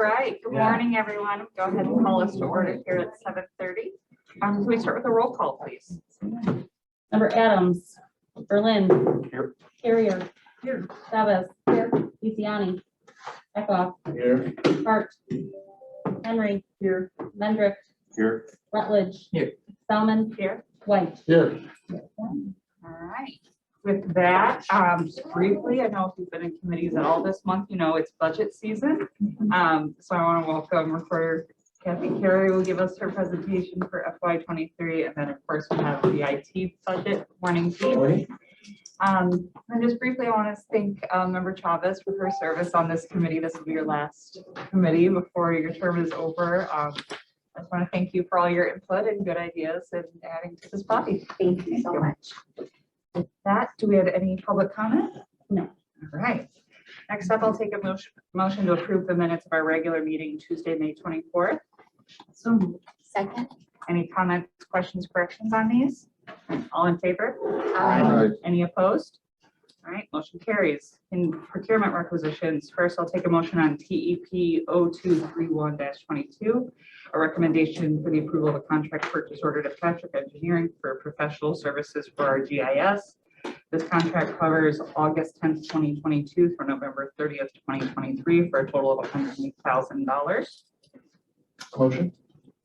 Right. Good morning, everyone. Go ahead and call us to order here at 7:30. Can we start with a roll call, please? Member Adams, Berlin. Here. Carrier. Here. Chavez. Here. Luciani. Eckhoff. Here. Hart. Henry. Here. Mendrick. Here. Rutledge. Here. Spellman. Here. White. Here. All right. With that, just briefly, I know if you've been in committees at all this month, you know it's budget season. So I want to welcome Recorder Kathy Carey will give us her presentation for FY23, and then of course we have the IT budget morning team. And just briefly, I want to thank Member Chavez for her service on this committee. This will be your last committee before your term is over. I just want to thank you for all your input and good ideas and adding to this body. Thank you so much. With that, do we have any public comment? No. All right. Next up, I'll take a motion to approve the minutes of our regular meeting Tuesday, May 24th. So moved. Second. Any comments, questions, corrections on these? All in favor? Aye. Any opposed? All right, motion carries. In procurement requisitions, first I'll take a motion on TEP 0231-22, a recommendation for the approval of a contract purchase order to Patrick Engineering for professional services for our GIS. This contract covers August 10th, 2022 through November 30th, 2023 for a total of $108,000. Motion.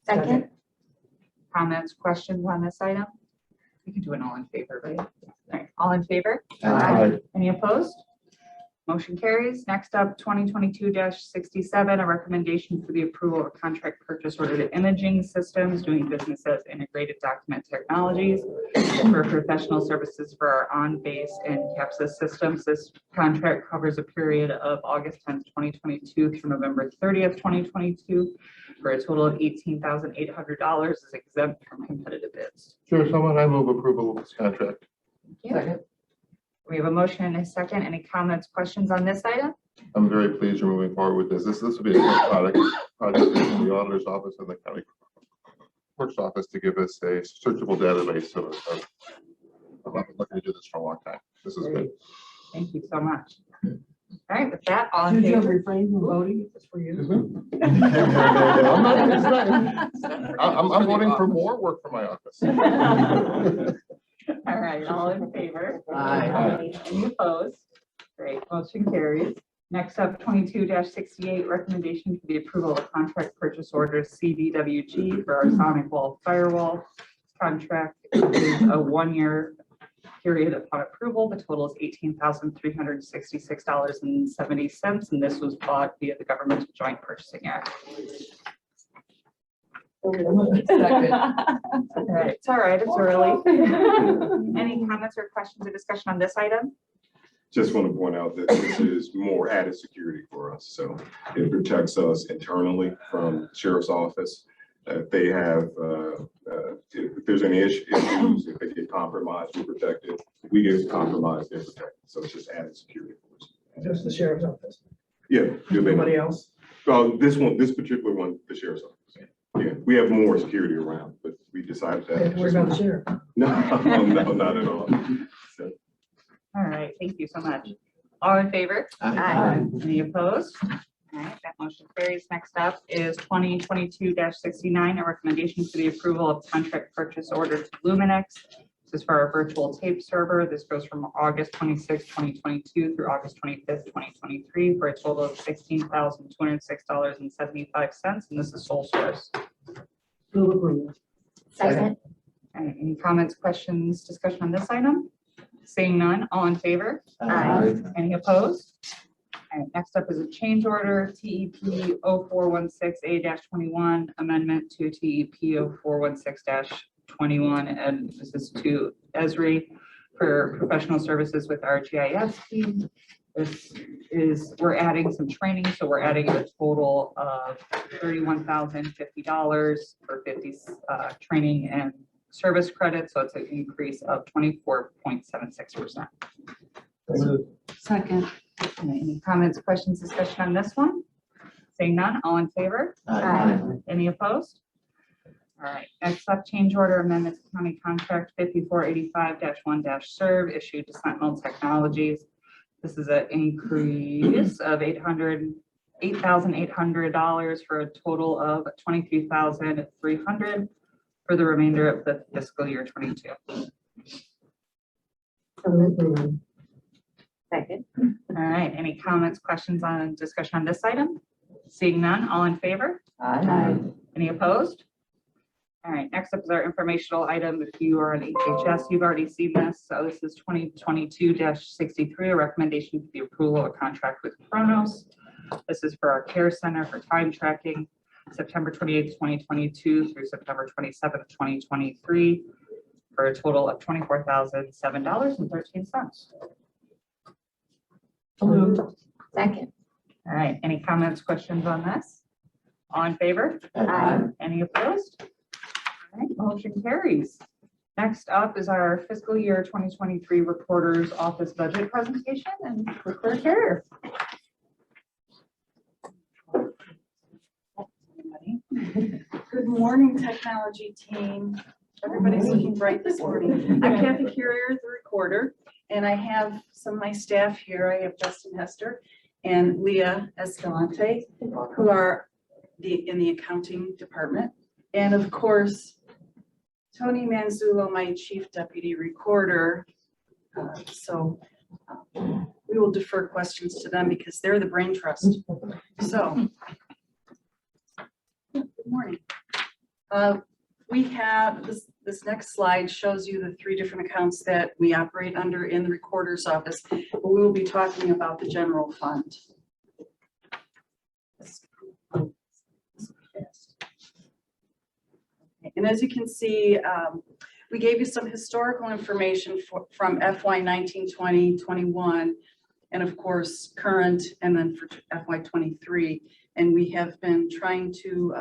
Second. Comments, questions on this item? We can do an all in favor, right? All right, all in favor? Aye. Any opposed? Motion carries. Next up, 2022-67, a recommendation for the approval of a contract purchase order to Imaging Systems doing business as Integrated Document Technologies for professional services for our on-base and CAPSA systems. This contract covers a period of August 10th, 2022 through November 30th, 2022 for a total of $18,800 is exempt from competitive bids. Sure, someone, I move approval of this contract. Second. We have a motion and a second. Any comments, questions on this item? I'm very pleased you're moving forward with this. This will be a great project in the auditor's office and the county clerk's office to give us a searchable database of I've been looking to do this for a long time. This is good. Thank you so much. All right, with that, all in favor? refrain from voting just for you? I'm voting for more work for my office. All right, all in favor? Aye. Any opposed? Great, motion carries. Next up, 22-68, recommendation for the approval of a contract purchase order CDWG for our Sonic Wall Firewall. Contract is a one-year period upon approval. The total is $18,366.70, and this was bought via the Governmental Joint Purchasing Act. All right, it's all right, it's early. Any comments or questions or discussion on this item? Just want to point out that this is more added security for us. So it protects us internally from the sheriff's office. If they have, if there's any issues, if they get compromised, we're protected. If we get compromised, they're protected. So it's just added security for us. Just the sheriff's office. Yeah. Nobody else? Well, this particular one, the sheriff's office. Yeah, we have more security around, but we decided that. We're about the sheriff. No, not at all. So, All right, thank you so much. All in favor? Aye. Any opposed? All right, that motion carries. Next up is 2022-69, a recommendation for the approval of contract purchase order to Luminex. This is for our virtual tape server. This goes from August 26, 2022 through August 25th, 2023 for a total of $16,206.75, and this is sole source. Move approval. Second. All right, any comments, questions, discussion on this item? Seeing none, all in favor? Aye. Any opposed? All right, next up is a change order, TEP 0416A-21, amendment to TEP 0416-21, and this is to Esri for professional services with our GIS team. This is, we're adding some training, so we're adding a total of $31,050 for 50 training and service credits, so it's an increase of 24.76%. Second. Any comments, questions, discussion on this one? Seeing none, all in favor? Aye. Any opposed? All right, next up, change order amendment to county contract 5485-1-serve issued to Sentinel Technologies. This is an increase of $800 $8,800 for a total of $23,300 for the remainder of the fiscal year 22. So move approval. Second. All right, any comments, questions on discussion on this item? Seeing none, all in favor? Aye. Any opposed? All right, next up is our informational item. If you are an HHS, you've already seen this. So this is 2022-63, a recommendation for the approval of a contract with Kronos. This is for our care center for time tracking, September 28th, 2022 through September 27th, 2023, for a total of $24,007.13. So moved. Second. All right, any comments, questions on this? All in favor? Aye. Any opposed? All right, motion carries. Next up is our fiscal year 2023 Recorder's Office budget presentation, and Recorder Carrier. Good morning, technology team. Everybody's looking bright this morning. I'm Kathy Carrier, the recorder, and I have some of my staff here. I have Justin Hester and Leah Escalante, who are in the accounting department. And of course, Tony Manzullo, my chief deputy recorder. We will defer questions to them because they're the brain trust. So, good morning. We have this next slide shows you the 3 different accounts that we operate under in the recorder's office, but we will be talking about the general fund. And as you can see, we gave you some historical information from FY 19, 20, 21, and of course current, and then for FY 23. And we have been trying to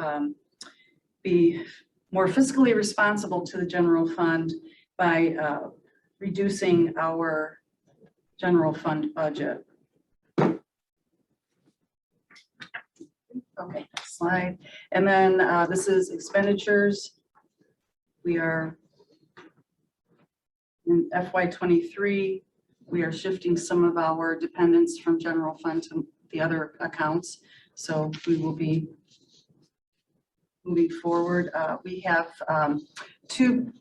be more fiscally responsible to the general fund by reducing our general fund budget. Okay, next slide. And then this is expenditures. We are in FY 23. We are shifting some of our dependents from general fund to the other accounts. So we will be moving forward. We have 2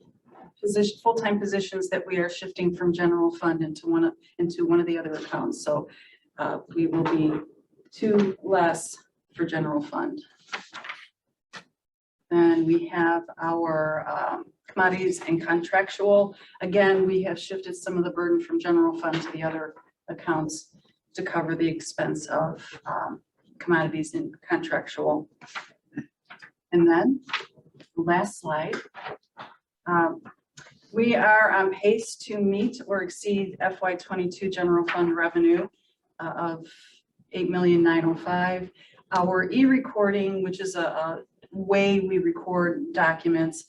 full-time positions that we are shifting from general fund into one of the other accounts. So we will be 2 less for general fund. Then we have our commodities and contractual. Again, we have shifted some of the burden from general fund to the other accounts to cover the expense of commodities and contractual. And then the last slide. We are on pace to meet or exceed FY 22 general fund revenue of $8,905,000. Our e-recording, which is a way we record documents,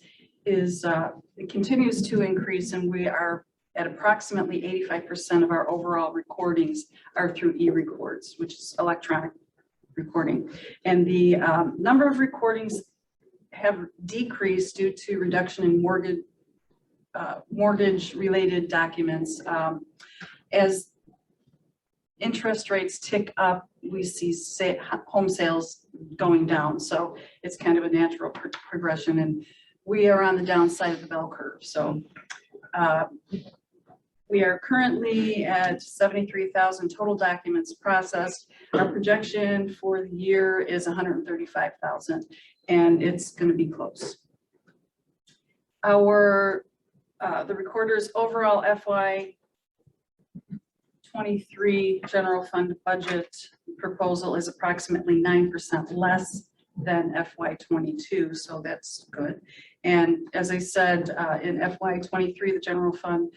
it continues to increase, and we are at approximately 85% of our overall recordings are through e-records, which is electronic recording. And the number of recordings have decreased due to reduction in mortgage-related documents. As interest rates tick up, we see home sales going down. So it's kind of a natural progression, and we are on the downside of the bell curve. So we are currently at 73,000 total documents processed. Our projection for the year is 135,000, and it's going to be close. Our the recorder's overall FY 23 general fund budget proposal is approximately 9% less than FY 22, so that's good. And as I said, in FY 23, the general fund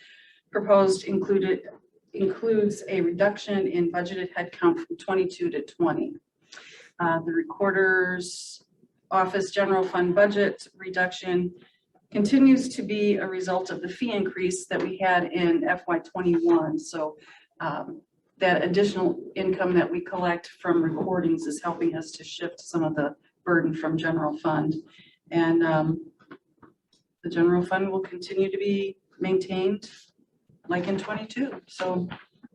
proposed includes a reduction in budgeted headcount from 22 to 20. The recorder's office general fund budget reduction continues to be a result of the fee increase that we had in FY 21. So that additional income that we collect from recordings is helping us to shift some of the burden from general fund. And the general fund will continue to be maintained like in 22. So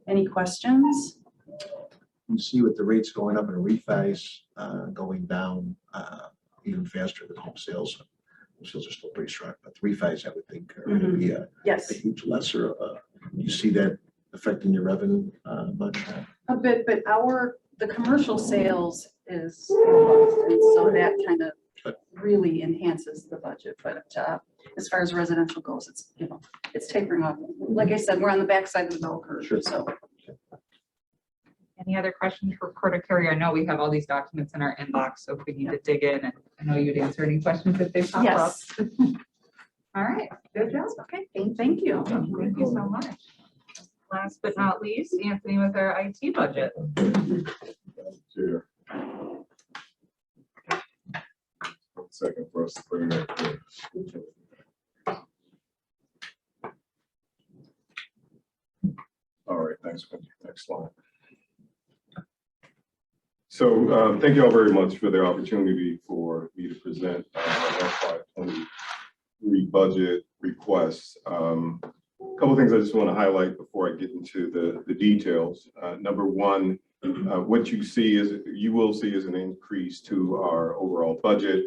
any questions? you see with the rates going up and refis going down even faster than home sales. Home sales are still pretty strong, but the refis, I would think, are going to be a Yes, huge lesser. You see that affecting your revenue much? a bit, but the commercial sales is robust, and so that kind of really enhances the budget. But as far as residential goes, it's, it's tapering off. Like I said, we're on the backside of the bell curve, Sure. so. Any other questions for Recorder Carey? I know we have all these documents in our inbox, so if we need to dig in, and I know you'd answer any questions if they pop up. Yes. All right, good job. Okay, thank you. Thank you so much. Last but not least, Anthony with our IT budget. Chair. 1 second for us to put it up there. All right, thanks. Next slide. So thank you all very much for the opportunity for me to present our FY23 budget requests. A couple of things I just want to highlight before I get into the details. Number one, what you will see is an increase to our overall budget.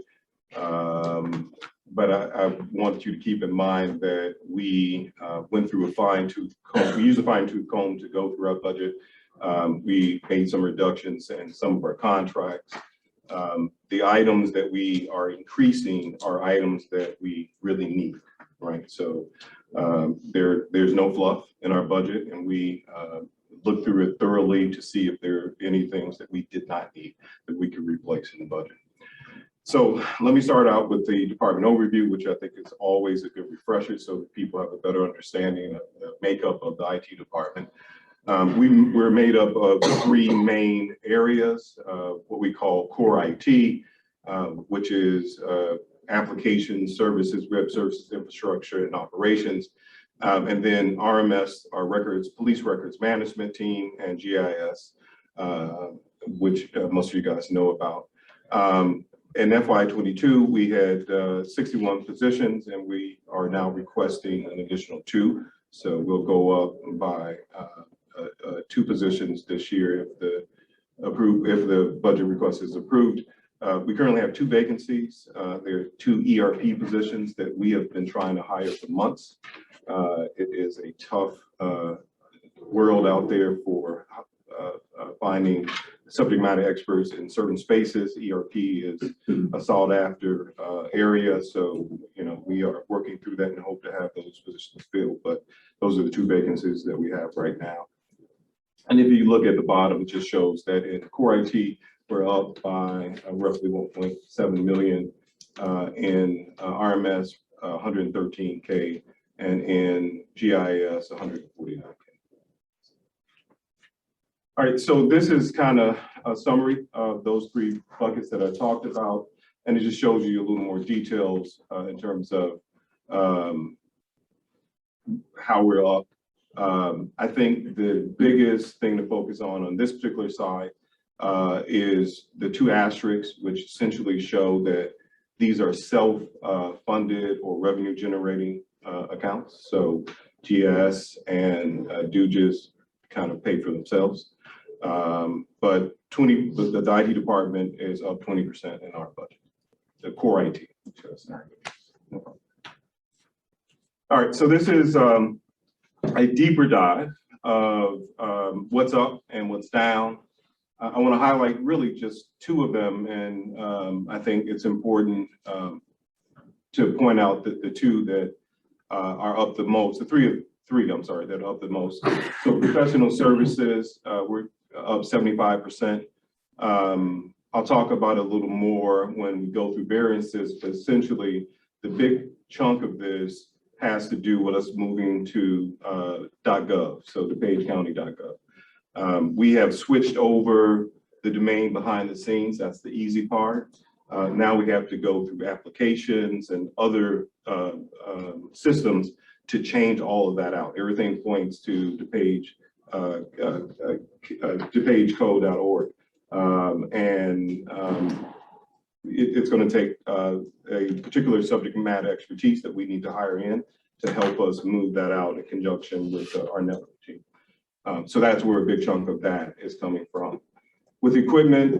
But I want you to keep in mind that we went through a fine-tooth comb. We used a fine-tooth comb to go through our budget. We made some reductions in some of our contracts. The items that we are increasing are items that we really need, right? So there's no fluff in our budget, and we looked through it thoroughly to see if there are any things that we did not need that we could replace in the budget. So let me start out with the department overview, which I think is always a good refresher so that people have a better understanding of the makeup of the IT department. We're made up of 3 main areas, what we call core IT, which is applications, services, web services, infrastructure, and operations. And then RMS, our police records management team, and GIS, which most of you guys know about. In FY22, we had 61 positions, and we are now requesting an additional 2. So we'll go up by 2 positions this year if the budget request is approved. We currently have 2 vacancies. There are 2 ERP positions that we have been trying to hire for months. It is a tough world out there for finding subject matter experts in certain spaces. ERP is a sought after area. So, we are working through that and hope to have those positions filled. But those are the 2 vacancies that we have right now. And if you look at the bottom, it just shows that in core IT, we're up by roughly 1.7 million, in RMS, 113K, and in GIS, 149K. All right, so this is kind of a summary of those 3 buckets that I talked about, and it just shows you a little more details in terms of how we're up. I think the biggest thing to focus on this particular side is the 2 asterisks, which essentially show that these are self-funded or revenue-generating accounts. So GIS and DuPage kind of pay for themselves. But the IT department is up 20% in our budget, the core IT. All right, so this is a deeper dive of what's up and what's down. I want to highlight really just 2 of them, and I think it's important to point out that the 2 that are up the most, the three, I'm sorry, that are up the most. So professional services, we're up 75%. I'll talk about it a little more when we go through variances, but essentially the big chunk of this has to do with us moving to .gov, so DuPageCounty.gov. We have switched over the domain behind the scenes. That's the easy part. Now we have to go through applications and other systems to change all of that out. Everything points to DuPage, DuPageCode.org. It's going to take a particular subject matter expertise that we need to hire in to help us move that out in conjunction with our network team. So that's where a big chunk of that is coming from. With equipment,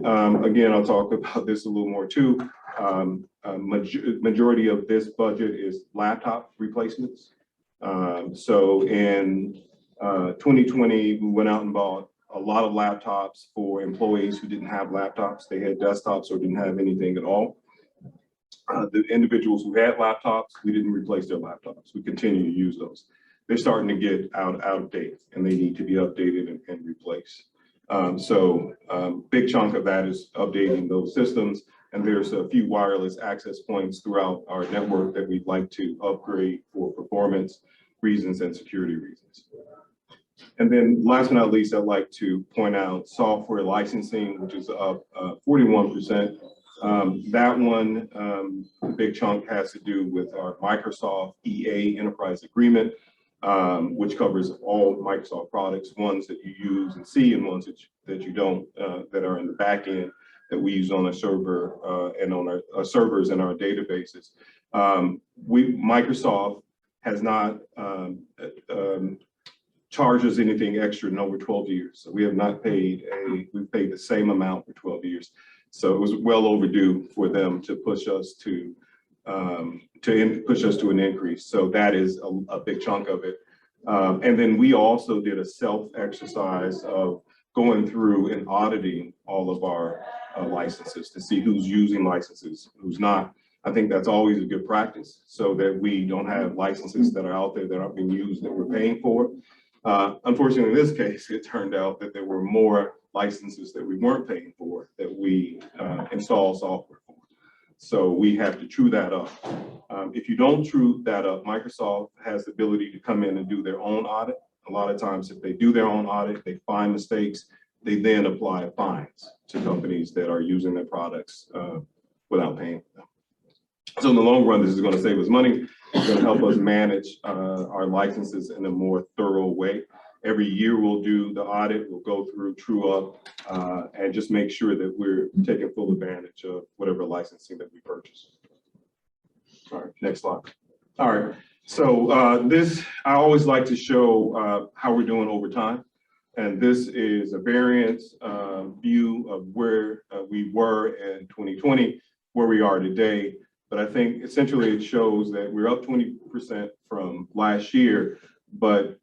again, I'll talk about this a little more too. Majority of this budget is laptop replacements. So in 2020, we went out and bought a lot of laptops for employees who didn't have laptops. They had desktops or didn't have anything at all. The individuals who had laptops, we didn't replace their laptops. We continue to use those. They're starting to get out of date and they need to be updated and replaced. Big chunk of that is updating those systems. And there's a few wireless access points throughout our network that we'd like to upgrade for performance reasons and security reasons. And then last but not least, I'd like to point out software licensing, which is up 41%. That one, the big chunk has to do with our Microsoft EA Enterprise Agreement, which covers all Microsoft products, ones that you use and see and ones that you don't, that are in the back end that we use on a server and on our servers and our databases. Microsoft has not charged us anything extra in over 12 years. So we have not paid we've paid the same amount for 12 years. So it was well overdue for them to push us to an increase. So that is a big chunk of it. And then we also did a self-exercise of going through and auditing all of our licenses to see who's using licenses, who's not. I think that's always a good practice so that we don't have licenses that are out there that aren't being used that we're paying for. Unfortunately, in this case, it turned out that there were more licenses that we weren't paying for that we install software for. So we have to true that up. If you don't true that up, Microsoft has the ability to come in and do their own audit. A lot of times, if they do their own audit, they find mistakes, they then apply fines to companies that are using their products without paying for them. So in the long run, this is going to save us money. It's going to help us manage our licenses in a more thorough way. Every year we'll do the audit, we'll go through, true up, and just make sure that we're taking full advantage of whatever licensing that we purchase. All right, next slide. All right, so I always like to show how we're doing over time. And this is a variance view of where we were in 2020, where we are today. But I think essentially it shows that we're up 20% from last year, but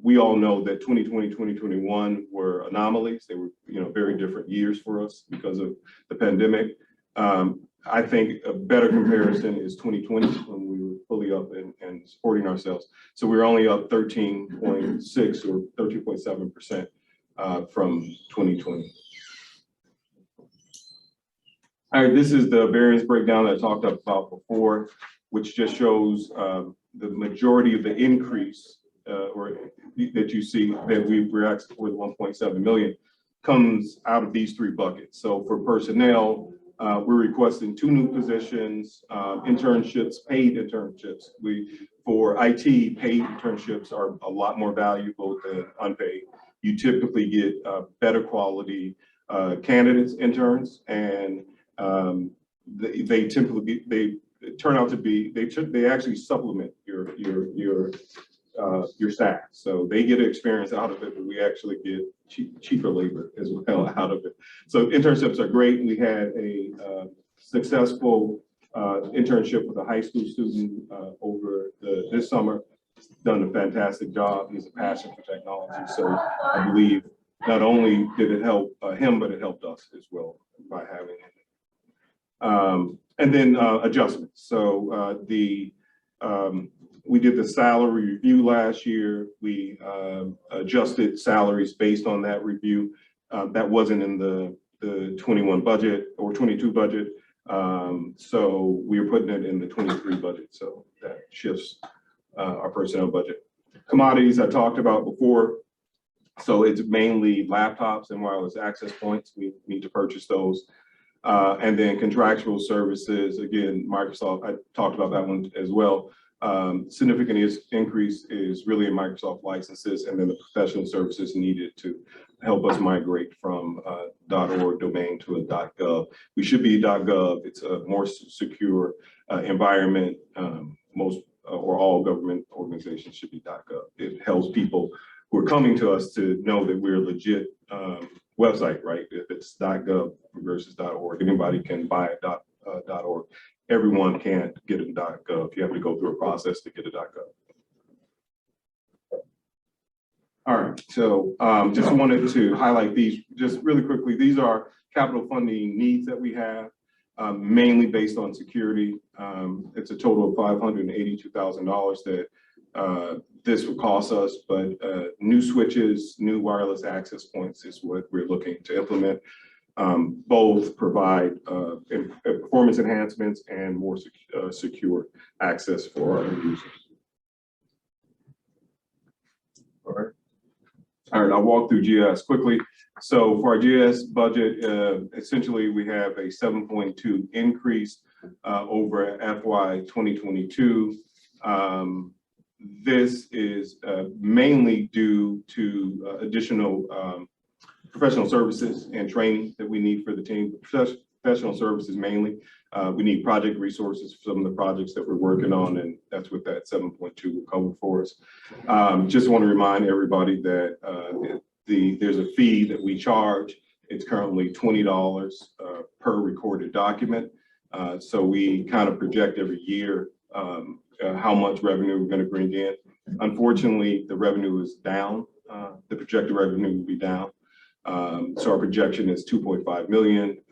we all know that 2020, 2021 were anomalies. They were, very different years for us because of the pandemic. I think a better comparison is 2020 when we were fully up and supporting ourselves. So we're only up 13.6 or 13.7% from 2020. All right, this is the variance breakdown that I talked about before, which just shows the majority of the increase that you see that we're asking for the 1.7 million comes out of these three buckets. So for personnel, we're requesting 2 new positions, internships, paid internships. For IT, paid internships are a lot more valuable than unpaid. You typically get better quality candidates, interns, and they actually supplement your staff. So they get experience out of it, but we actually get cheaper labor as well out of it. So internships are great. We had a successful internship with a high school student over this summer. He's done a fantastic job. He's a passion for technology. So I believe not only did it help him, but it helped us as well by having him. And then adjustments. So we did the salary review last year. We adjusted salaries based on that review. That wasn't in the 21 budget or 22 budget. So we are putting it in the 23 budget. So that shifts our personnel budget. Commodities I talked about before. So it's mainly laptops and wireless access points. We need to purchase those. And then contractual services, again, Microsoft, I talked about that one as well. Significant increase is really in Microsoft licenses and then the professional services needed to help us migrate from .org domain to a .gov. We should be .gov. It's a more secure environment. Most or all government organizations should be .gov. It helps people who are coming to us to know that we're a legit website, right? If it's .gov versus .org, anybody can buy a .org. Everyone can't get a .gov. You have to go through a process to get a .gov. All right, so just wanted to highlight these just really quickly. These are capital funding needs that we have, mainly based on security. It's a total of $582,000 that this will cost us, but new switches, new wireless access points is what we're looking to implement. Both provide performance enhancements and more secure access for our users. All right, I'll walk through GS quickly. So for our GS budget, essentially we have a 7.2 increase over FY 2022. This is mainly due to additional professional services and training that we need for the team. Professional services mainly. We need project resources for some of the projects that we're working on, and that's what that 7.2 will cover for us. Just want to remind everybody that there's a fee that we charge. It's currently $20 per recorded document. So we kind of project every year how much revenue we're going to bring in. Unfortunately, the revenue is down. The projected revenue will be down. So our projection is 2.5 million.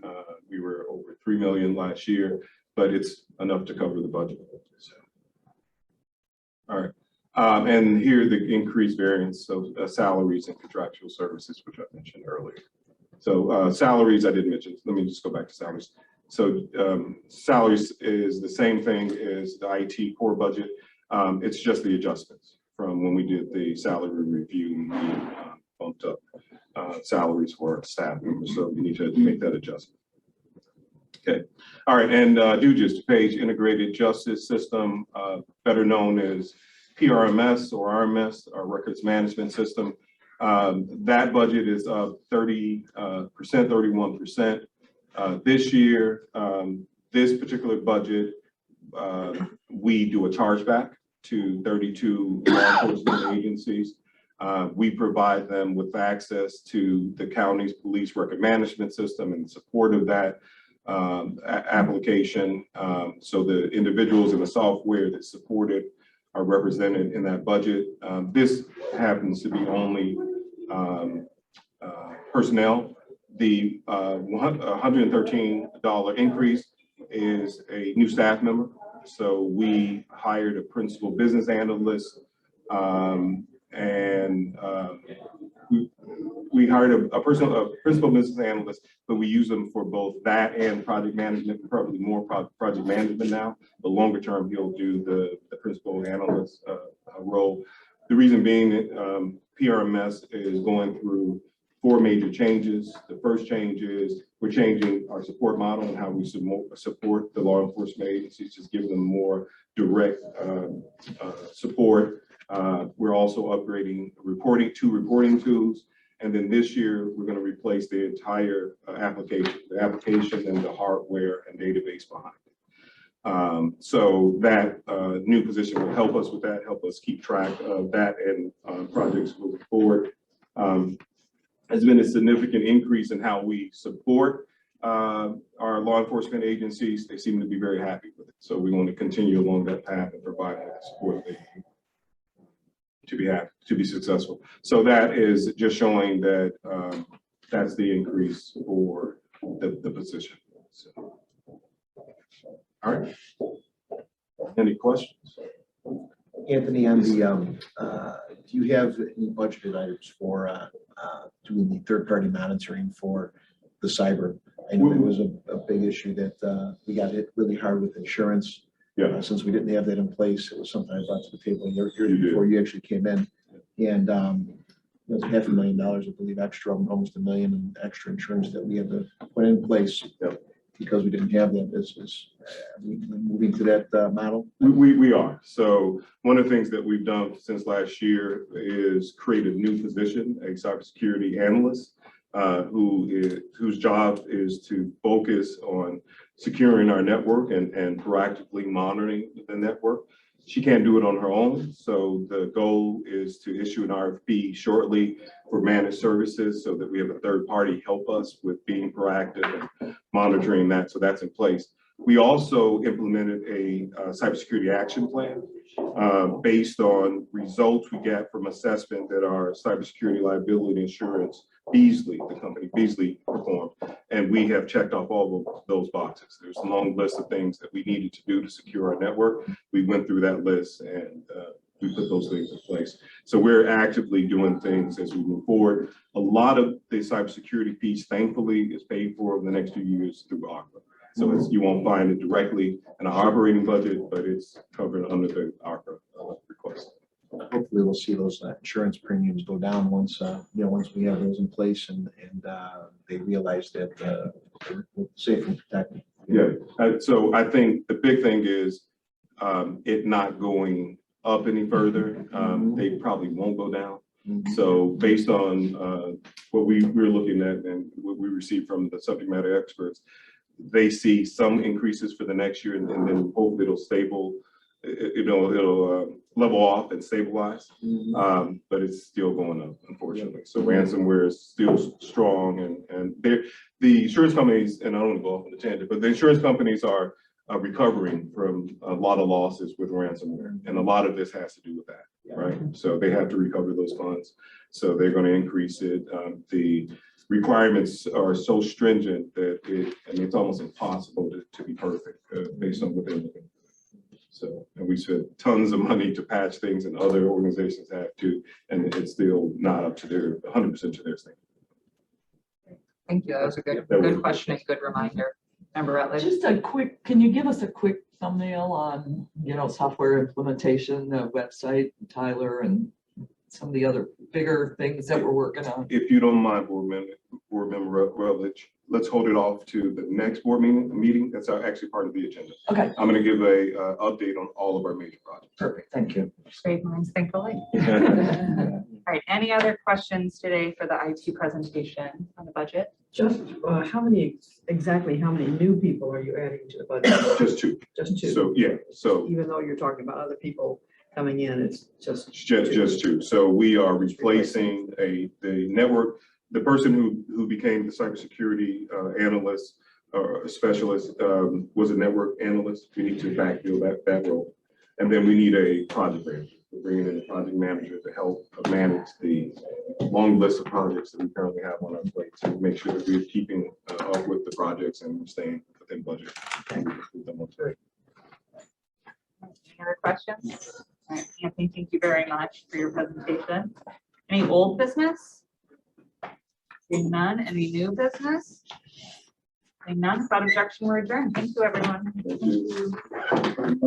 We were over 3 million last year, but it's enough to cover the budget. So, all right. And here the increased variance of salaries and contractual services, which I mentioned earlier. So salaries I didn't mention. Let me just go back to salaries. So salaries is the same thing as the IT core budget. It's just the adjustments from when we did the salary review. We bumped up salaries for staff members, so we need to make that adjustment. Okay, all right, and DuPage Integrated Justice System, better known as PRMS or RMS, our Records Management System. That budget is up 31%. This year, this particular budget, we do a chargeback to 32 law enforcement agencies. We provide them with access to the county's police record management system and support of that application. So the individuals in the software that support it are represented in that budget. This happens to be only personnel. The $113 increase is a new staff member. So we hired a principal business analyst we hired a principal business analyst, but we use them for both that and project management, probably more project management now. But longer term, he'll do the principal analyst role. The reason being that PRMS is going through 4 major changes. The first change is we're changing our support model and how we support the law enforcement agencies, just give them more direct support. We're also upgrading reporting tools. And then this year, we're going to replace the entire application and the hardware and database behind it. So that new position will help us with that, help us keep track of that and projects moving forward. There's been a significant increase in how we support our law enforcement agencies. They seem to be very happy with it. So we want to continue along that path and provide that support they need to be successful. So that is just showing that that's the increase for the position. So, all right. Any questions? Anthony, on the, do you have any budgeted items for doing the third-party monitoring for the cyber? I know it was a big issue that we got hit really hard with insurance. Yeah. Since we didn't have that in place, it was something I brought to the table here before you actually came in. And it was $500,000, I believe, extra, almost $1 million in extra insurance that we had to put in place. Yep. Because we didn't have that business. Moving to that model? We are. So one of the things that we've done since last year is create a new position, a cybersecurity analyst, whose job is to focus on securing our network and proactively monitoring the network. She can't do it on her own. So the goal is to issue an RFP shortly for managed services so that we have a third party help us with being proactive and monitoring that. So that's in place. We also implemented a cybersecurity action plan based on results we get from assessment that our cybersecurity liability insurance, Beasley, the company Beasley performed. And we have checked off all of those boxes. There's a long list of things that we needed to do to secure our network. We went through that list and we put those things in place. So we're actively doing things as we move forward. A lot of the cybersecurity piece, thankfully, is paid for over the next few years through ARPA. So you won't find it directly in our operating budget, but it's covered under the ARPA request. Hopefully we'll see those insurance premiums go down once, once we have those in place and they realize that we're safe and protected. Yeah, so I think the big thing is it not going up any further. They probably won't go down. So based on what we're looking at and what we received from the subject matter experts, they see some increases for the next year and then hopefully it'll level off and stabilize. But it's still going up, unfortunately. So ransomware is still strong and the insurance companies, and I don't want to go off on a tangent, but the insurance companies are recovering from a lot of losses with ransomware. And a lot of this has to do with that, right? So they have to recover those funds. So they're going to increase it. The requirements are so stringent that it's almost impossible to be perfect based on what they're looking for. So, and we spent tons of money to patch things and other organizations have to, and it's still not up to their 100% to their standard. Thank you. That was a good question and good reminder. Member Rutledge. Just a quick, can you give us a quick thumbnail on, software implementation, the website, Tyler, and some of the other bigger things that we're working on? If you don't mind, board member Rutledge, let's hold it off to the next board meeting. That's actually part of the agenda. Okay. I'm going to give a update on all of our major projects. Perfect. Thank you. Great minds think alike. All right. Any other questions today for the IT presentation on the budget? Just exactly how many new people are you adding to the budget? Just two. Just two. So yeah. So Even though you're talking about other people coming in, it's just two. So we are replacing the network. The person who became the cybersecurity analyst or specialist was a network analyst. We need to backfill that role, and then we need a project manager. We're bringing in a project manager to help manage the long list of projects that we currently have on our plate to make sure that we're keeping up with the projects and we're staying within budget. Any other questions? All right, Anthony, thank you very much for your presentation. Any old business? Seeing none. Any new business? Seeing none. Without objection, we're adjourned. Thank you, everyone. Thank you.